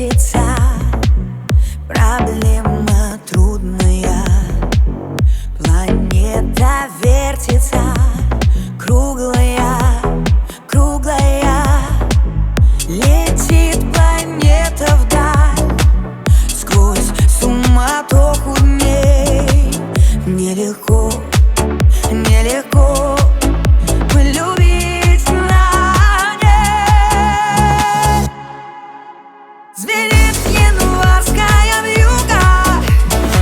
вертится, проблема трудная. Планета вертится, круглая, круглая. Летит планета вдаль, сквозь суматоху дней. Нелегко, нелегко полюбить на ней. Звенит январская вьюга,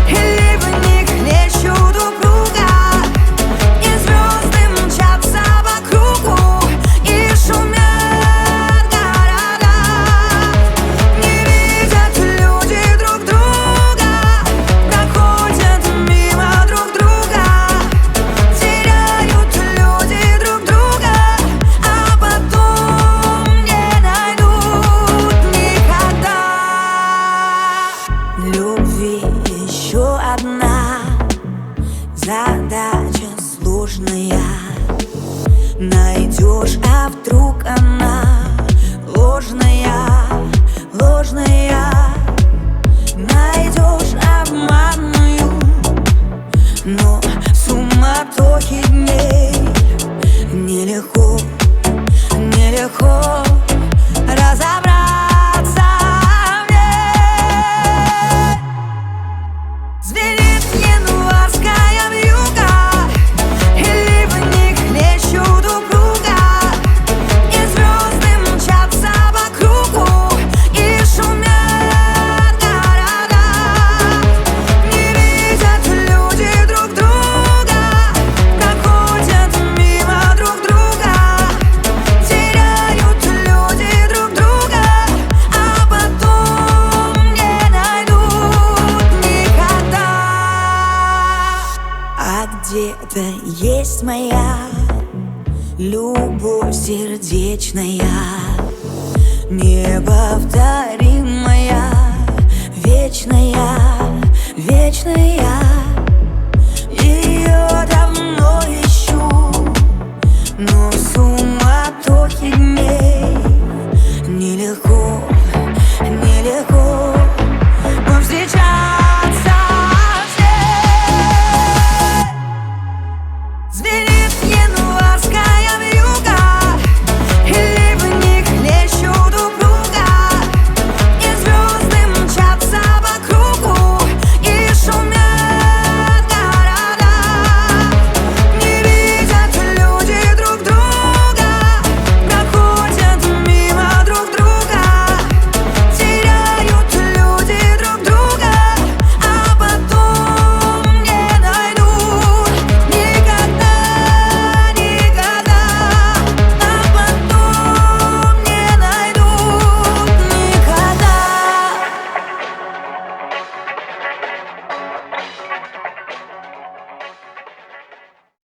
и ливни хлещут упруга, и звезды мчатся по кругу, и шумят города. Не видят люди друг друга, проходят мимо друг друга. Теряют люди друг друга, а потом не найдут никогда. Любви еще одна задача сложная. Найдешь, а вдруг она ложная, ложная. Найдешь обманную, но в суматохе дней нелегко, нелегко разобраться в ней. Звенит январская вьюга, и ливни хлещут упруга, и звезды мчатся по кругу, и шумят города. Не видят люди друг друга, проходят мимо друг друга. Теряют люди друг друга, а потом не найдут никогда. А где-то есть моя любовь сердечная, неповторимая.